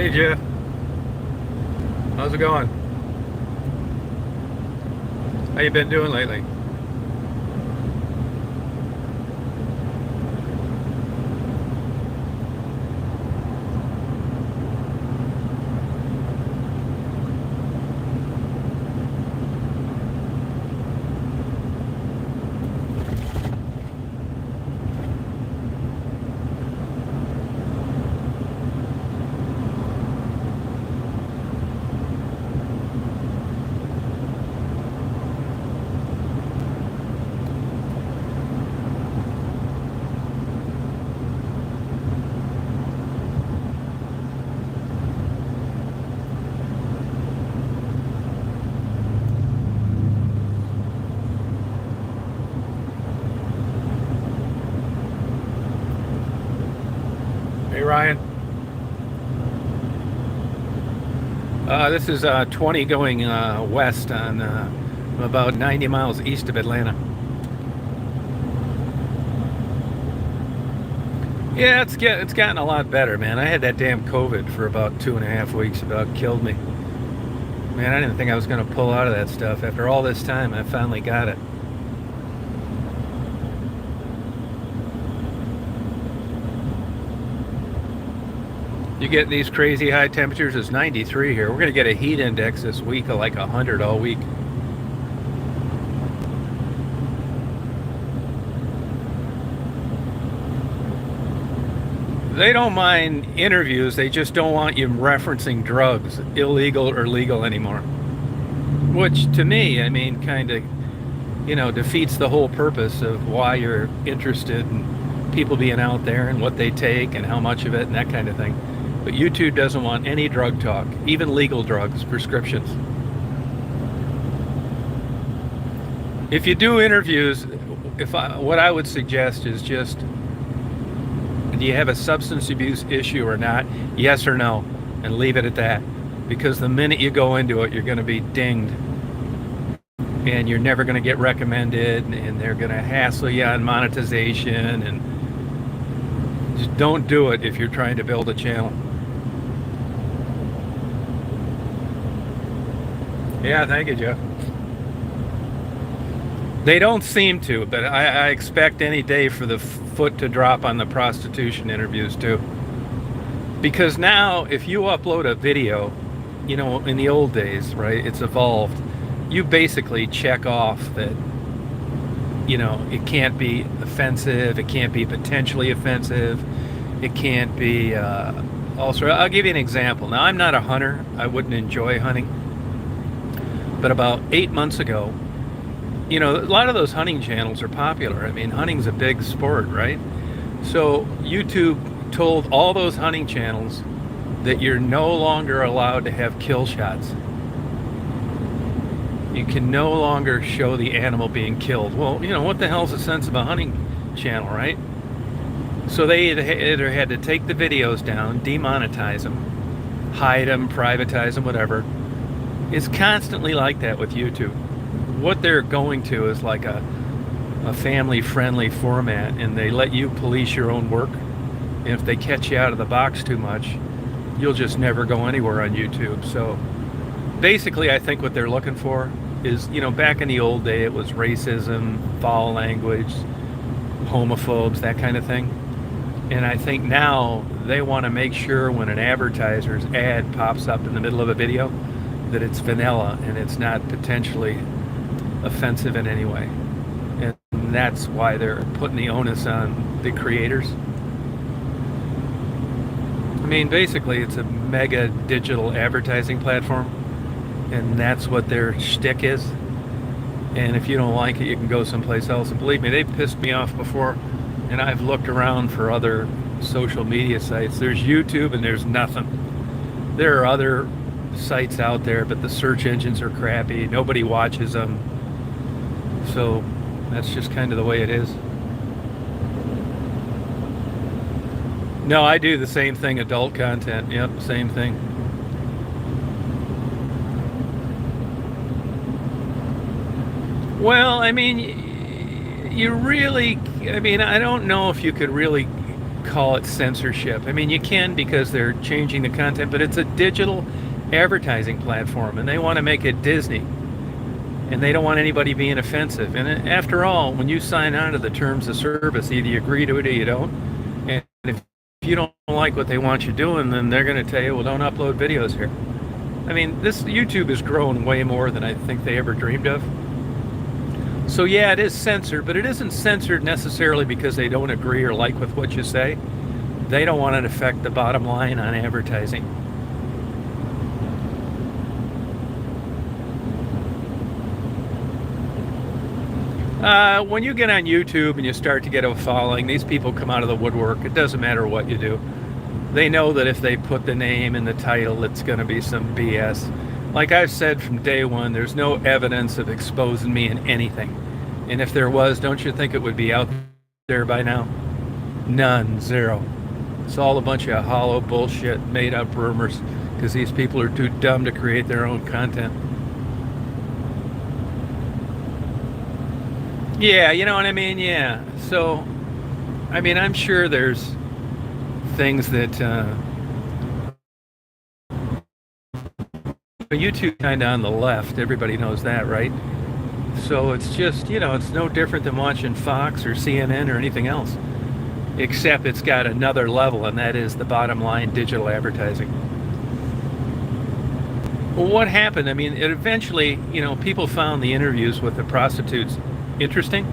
Hey Jeff, how's it going? How you been doing lately? Hey Ryan, this is 20 going west on about 90 miles east of Atlanta. Yeah, it's gotten a lot better, man. I had that damn COVID for about 2.5 weeks. About killed me. Man, I didn't think I was going to pull out of that stuff. After all this time, I finally got it. You get these crazy high temperatures. It's 93 here. We're going to get a heat index this week of like 100 all week. They don't mind interviews. They just don't want you referencing drugs, illegal or legal anymore. Which to me, I mean, kind of, defeats the whole purpose of why you're interested in people being out there and what they take and how much of it and that kind of thing. But YouTube doesn't want any drug talk, even legal drugs, prescriptions. If you do interviews, what I would suggest is just, do you have a substance abuse issue or not? Yes or no, and leave it at that. Because the minute you go into it, you're going to be dinged, and you're never going to get recommended, and they're going to hassle you on monetization, and just don't do it if you're trying to build a channel. Yeah, thank you, Jeff. They don't seem to, but I expect any day for the foot to drop on the prostitution interviews too. Because now, if you upload a video, in the old days, right, it's evolved. You basically check off that, it can't be offensive, it can't be potentially offensive, it can't be also. I'll give you an example. Now, I'm not a hunter. I wouldn't enjoy hunting. But about 8 months ago, a lot of those hunting channels are popular. I mean, hunting's a big sport, right? So YouTube told all those hunting channels that you're no longer allowed to have kill shots. You can no longer show the animal being killed. Well, what the hell's the sense of a hunting channel, right? So they either had to take the videos down, demonetize them, hide them, privatize them, whatever. It's constantly like that with YouTube. What they're going to is like a family-friendly format, and they let you police your own work. And if they catch you out of the box too much, you'll just never go anywhere on YouTube. So basically, I think what they're looking for is, back in the old day, it was racism, foul language, homophobes, that kind of thing. And I think now they want to make sure when an advertiser's ad pops up in the middle of a video that it's vanilla and it's not potentially offensive in any way. And that's why they're putting the onus on the creators. I mean, basically, it's a mega digital advertising platform, and that's what their shtick is. And if you don't like it, you can go someplace else. And believe me, they've pissed me off before, and I've looked around for other social media sites. There's YouTube, and there's nothing. There are other sites out there, but the search engines are crappy. Nobody watches them. So that's just kind of the way it is. No, I do the same thing, adult content. Yep, same thing. Well, I mean, I don't know if you could really call it censorship. I mean, you can because they're changing the content, but it's a digital advertising platform, and they want to make it Disney, and they don't want anybody being offensive. And after all, when you sign on to the terms of service, either you agree to it or you don't. And if you don't like what they want you doing, then they're going to tell you, well, don't upload videos here. I mean, this YouTube has grown way more than I think they ever dreamed of. So yeah, it is censored, but it isn't censored necessarily because they don't agree or like with what you say. They don't want it to affect the bottom line on advertising. When you get on YouTube and you start to get a following, these people come out of the woodwork. It doesn't matter what you do. They know that if they put the name in the title, it's going to be some BS. Like I've said from day one, there's no evidence of exposing me in anything. And if there was, don't you think it would be out there by now? None, zero. It's all a bunch of hollow bullshit, made up rumors, because these people are too dumb to create their own content. Yeah, you know what I mean? Yeah. So, I mean, I'm sure there's things that YouTube kind of on the left. Everybody knows that, right? So it's just, you know, it's no different than watching Fox or CNN or anything else, except it's got another level, and that is the bottom line digital advertising. Well, what happened? I mean, it eventually, you know, people found the interviews with the prostitutes interesting,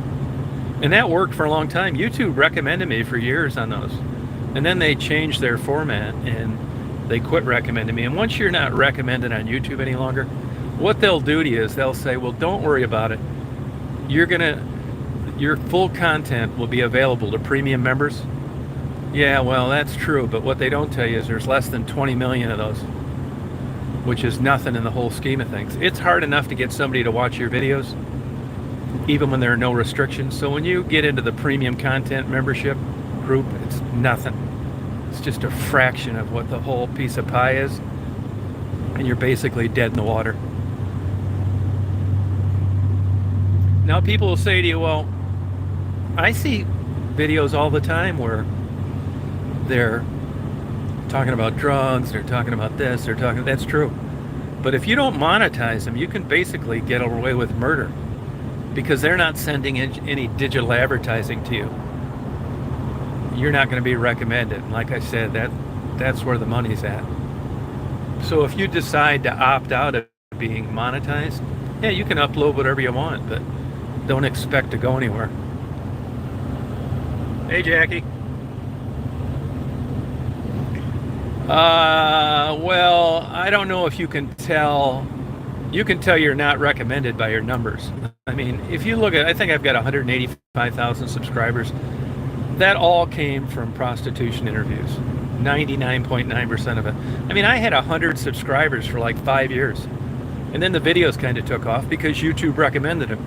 and that worked for a long time. YouTube recommended me for years on those, and then they changed their format and they quit recommending me. And once you're not recommended on YouTube any longer, what they'll do to you is they'll say, well, don't worry about it, your full content will be available to premium members. Yeah, well, that's true, but what they don't tell you is there's less than 20 million of those, which is nothing in the whole scheme of things. It's hard enough to get somebody to watch your videos even when there are no restrictions. So when you get into the premium content membership group, it's nothing. It's just a fraction of what the whole piece of pie is, and you're basically dead in the water. Now people will say to you, well, I see videos all the time where they're talking about drugs, they're talking about this, that's true. But if you don't monetize them, you can basically get away with murder, because they're not sending any digital advertising to you. You're not going to be recommended. And like I said, that's where the money's at. So if you decide to opt out of being monetized, yeah, you can upload whatever you want, but don't expect to go anywhere. Hey, Jackie. Well, I don't know if you can tell. You can tell you're not recommended by your numbers. I mean, if you look at, I think I've got 185,000 subscribers. That all came from prostitution interviews. 99.9% of it. I mean, I had 100 subscribers for like 5 years. And then the videos kind of took off because YouTube recommended them.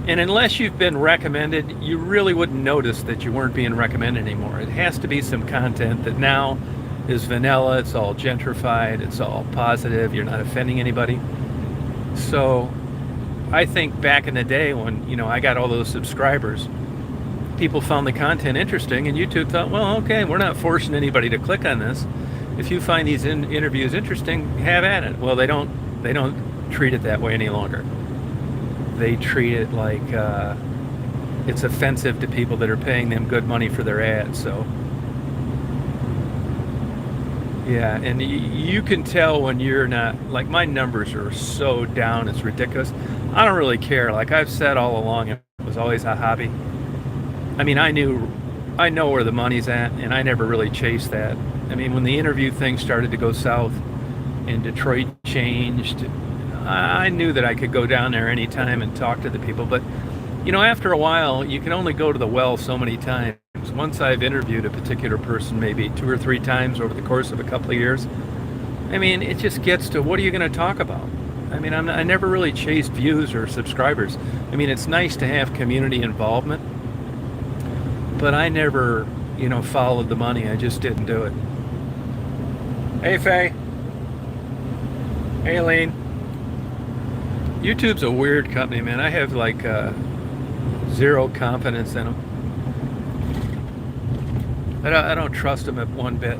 And unless you've been recommended, you really wouldn't notice that you weren't being recommended anymore. It has to be some content that now is vanilla, it's all gentrified, it's all positive, you're not offending anybody. So I think back in the day when, you know, I got all those subscribers, people found the content interesting, and YouTube thought, well, okay, we're not forcing anybody to click on this. If you find these interviews interesting, have at it. Well, they don't treat it that way any longer. They treat it like it's offensive to people that are paying them good money for their ads. So yeah, and you can tell when you're not, like, my numbers are so down, it's ridiculous. I don't really care. Like I've said all along, it was always a hobby. I mean, I know where the money's at, and I never really chased that. I mean, when the interview thing started to go south and Detroit changed, I knew that I could go down there anytime and talk to the people. But, you know, after a while, you can only go to the well so many times. Once I've interviewed a particular person maybe 2 or 3 times over the course of a couple of years, I mean, it just gets to, what are you going to talk about? I mean, I never really chased views or subscribers. I mean, it's nice to have community involvement, but I never, you know, followed the money. I just didn't do it. Hey, Faye. Hey, Elaine. YouTube's a weird company, man. I have like zero confidence in them. I don't trust them at one bit.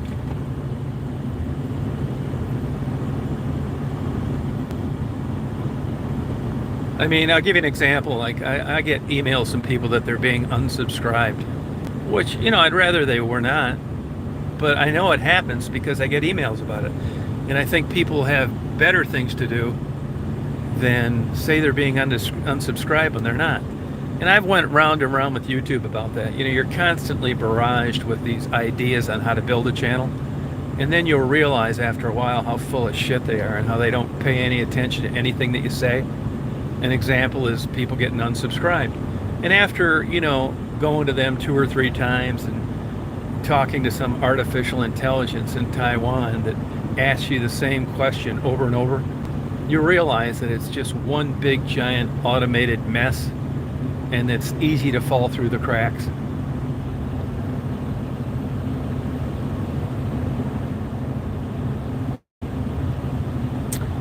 I mean, I'll give you an example. Like, I get emails from people that they're being unsubscribed, which, I'd rather they were not. But I know it happens because I get emails about it. And I think people have better things to do than say they're being unsubscribed when they're not. And I've went round and round with YouTube about that. You're constantly barraged with these ideas on how to build a channel. And then you'll realize after a while how full of shit they are and how they don't pay any attention to anything that you say. An example is people getting unsubscribed. And after, going to them 2 or 3 times and talking to some artificial intelligence in Taiwan that asks you the same question over and over, you realize that it's just one big giant automated mess, and it's easy to fall through the cracks.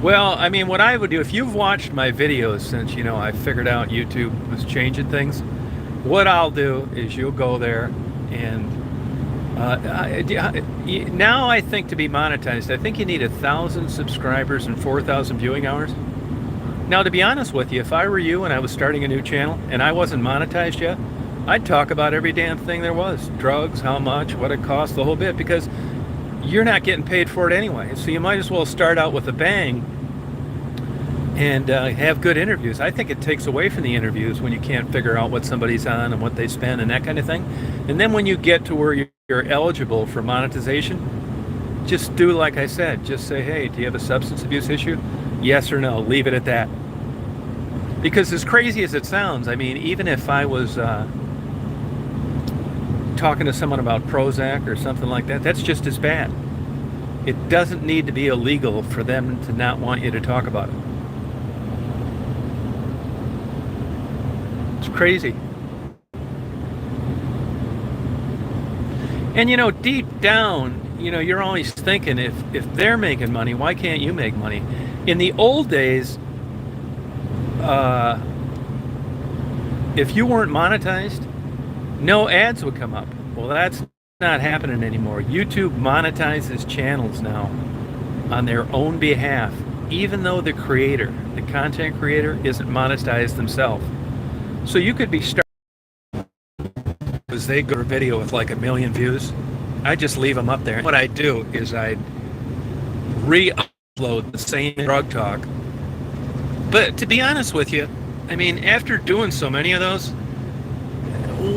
Well, I mean, what I would do, if you've watched my videos since, I figured out YouTube was changing things, what I'll do is you'll go there and now I think to be monetized, I think you need 1,000 subscribers and 4,000 viewing hours. Now, to be honest with you, if I were you and I was starting a new channel and I wasn't monetized yet, I'd talk about every damn thing there was. Drugs, how much, what it costs, the whole bit, because you're not getting paid for it anyway. So you might as well start out with a bang and have good interviews. I think it takes away from the interviews when you can't figure out what somebody's on and what they spend and that kind of thing. And then when you get to where you're eligible for monetization, just do like I said. Just say, hey, do you have a substance abuse issue? Yes or no. Leave it at that. Because as crazy as it sounds, I mean, even if I was talking to someone about Prozac or something like that, that's just as bad. It doesn't need to be illegal for them to not want you to talk about it. It's crazy. And deep down, you're always thinking, if they're making money, why can't you make money? In the old days, if you weren't monetized, no ads would come up. Well, that's not happening anymore. YouTube monetizes channels now on their own behalf, even though the creator, the content creator, isn't monetized themselves. So you could be starting, because they go to a video with like 1 million views. I just leave them up there. What I do is I re-upload the same drug talk. But to be honest with you, I mean, after doing so many of those,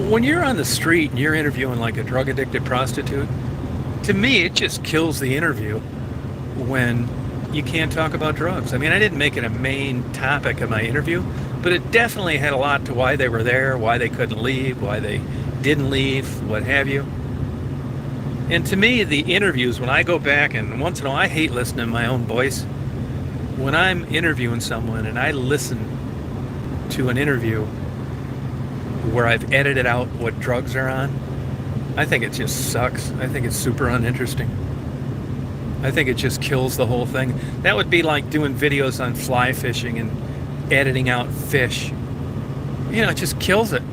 when you're on the street and you're interviewing like a drug addicted prostitute, to me it just kills the interview when you can't talk about drugs. I mean, I didn't make it a main topic of my interview, but it definitely had a lot to why they were there, why they couldn't leave, why they didn't leave, what have you. And to me, the interviews, when I go back, and once in a while I hate listening to my own voice, when I'm interviewing someone and I listen to an interview where I've edited out what drugs are on, I think it just sucks. I think it's super uninteresting. I think it just kills the whole thing. That would be like doing videos on fly fishing and editing out fish. It just kills it.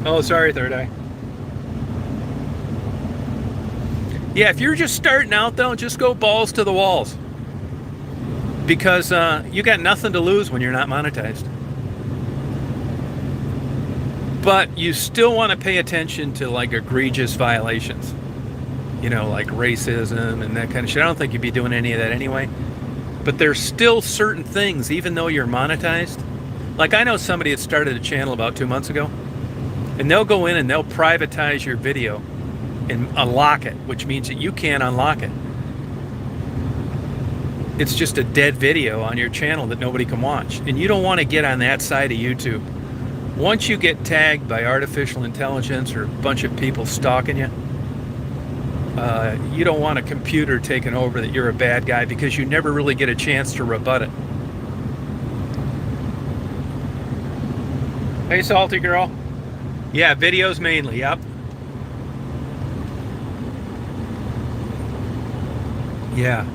Oh, sorry, Third Eye. Yeah, if you're just starting out, though, just go balls to the walls. Because you got nothing to lose when you're not monetized. But you still want to pay attention to like egregious violations. Like racism and that kind of shit. I don't think you'd be doing any of that anyway. But there's still certain things, even though you're monetized. Like I know somebody that started a channel about 2 months ago. And they'll go in and they'll privatize your video and unlock it, which means that you can't unlock it. It's just a dead video on your channel that nobody can watch. And you don't want to get on that side of YouTube. Once you get tagged by artificial intelligence or a bunch of people stalking you, you don't want a computer taking over that you're a bad guy, because you never really get a chance to rebut it. Hey, Salty Girl. Yeah, videos mainly, yep. Yeah.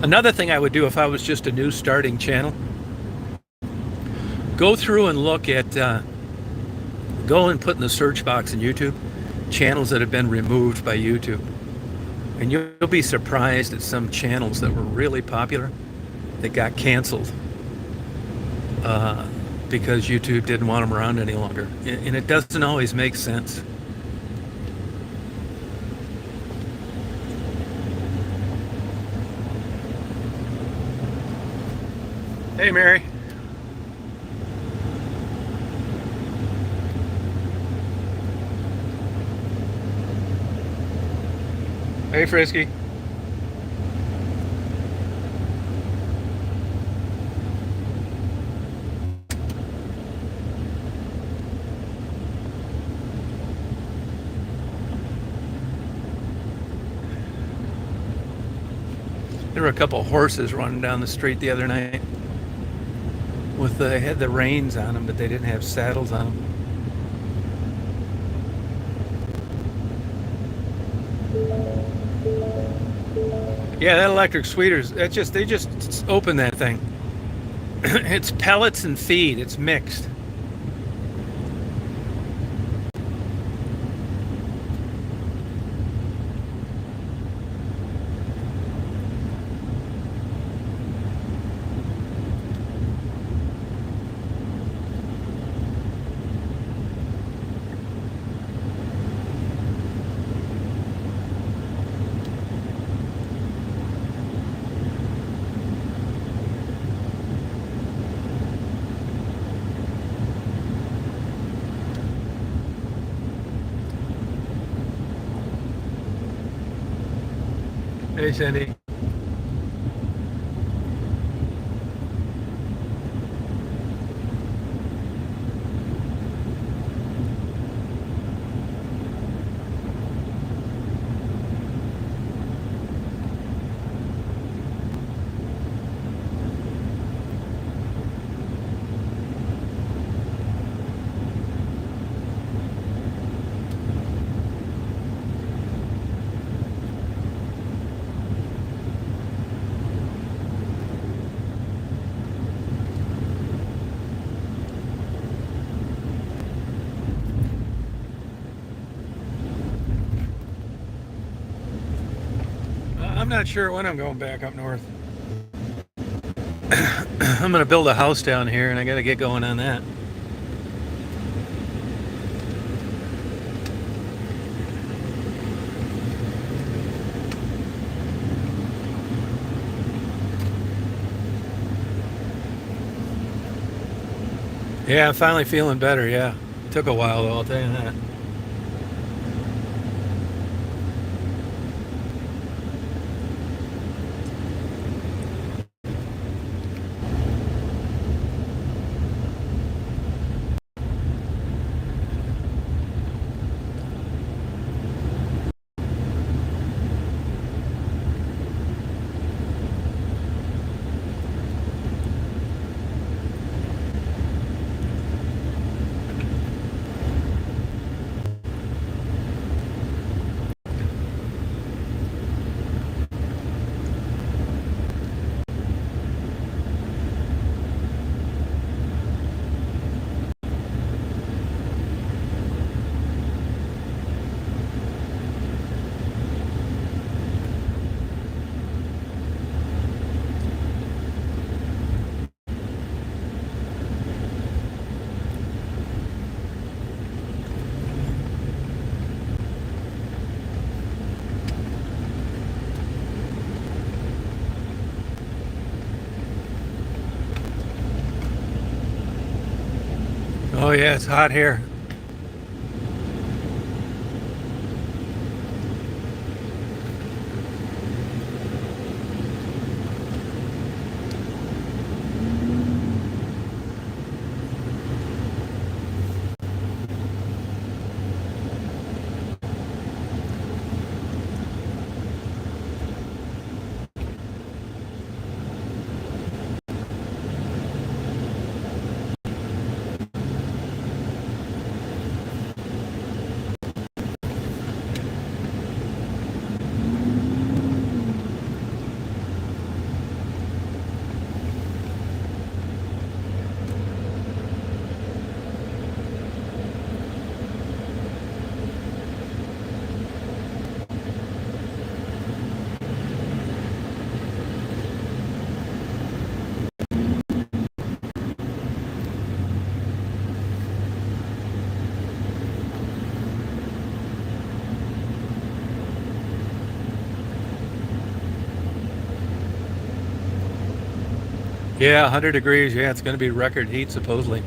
Another thing I would do if I was just a new starting channel, Go through and look at, go and put in the search box in YouTube channels that have been removed by YouTube. And you'll be surprised at some channels that were really popular that got canceled because YouTube didn't want them around any longer. And it doesn't always make sense. Hey, Mary. Hey, Frisky. There were a couple of horses running down the street the other night. They had the reins on them, but they didn't have saddles on them. Yeah, that electric sweeter's, they just opened that thing. It's pellets and feed, it's mixed. Hey, Cindy. I'm not sure when I'm going back up north. I'm going to build a house down here, and I got to get going on that. Yeah, I'm finally feeling better, yeah. Took a while, though, I'll tell you that. Oh, yeah, it's hot here. Yeah, 100 degrees. Yeah, it's going to be record heat supposedly.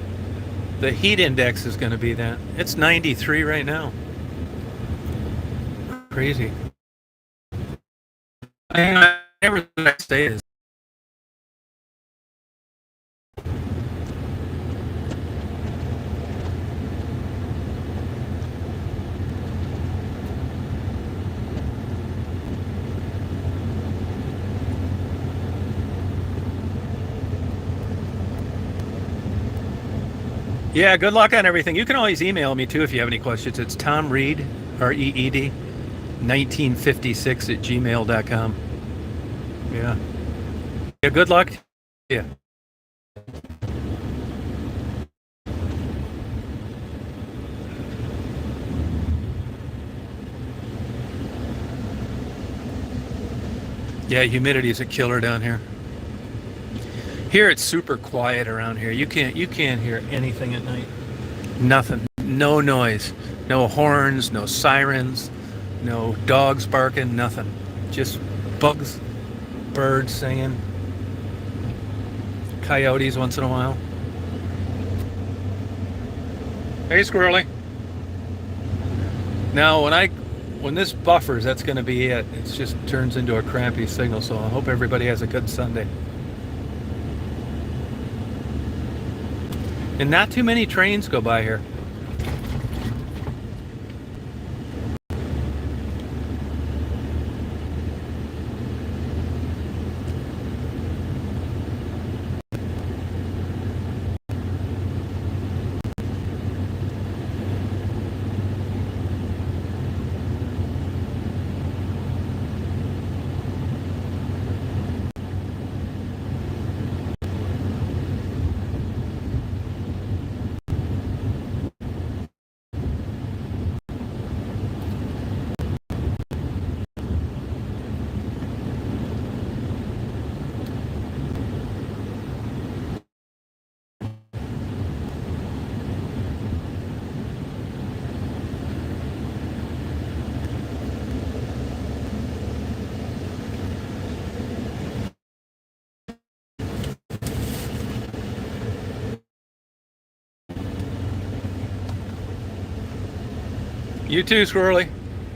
The heat index is going to be that. It's 93 right now. Crazy. I never say this. Yeah, good luck on everything. You can always email me too if you have any questions. It's Tom Reed, REED, 1956 at gmail.com. Yeah. Yeah, good luck. Yeah. Yeah, humidity is a killer down here. Here it's super quiet around here. You can't hear anything at night. Nothing. No noise. No horns, no sirens, no dogs barking, nothing. Just bugs, birds singing, coyotes once in a while. Hey, squirrely. Now, when this buffers, that's going to be it. It just turns into a crappy signal. So I hope everybody has a good Sunday. And not too many trains go by here. You too, squirrely.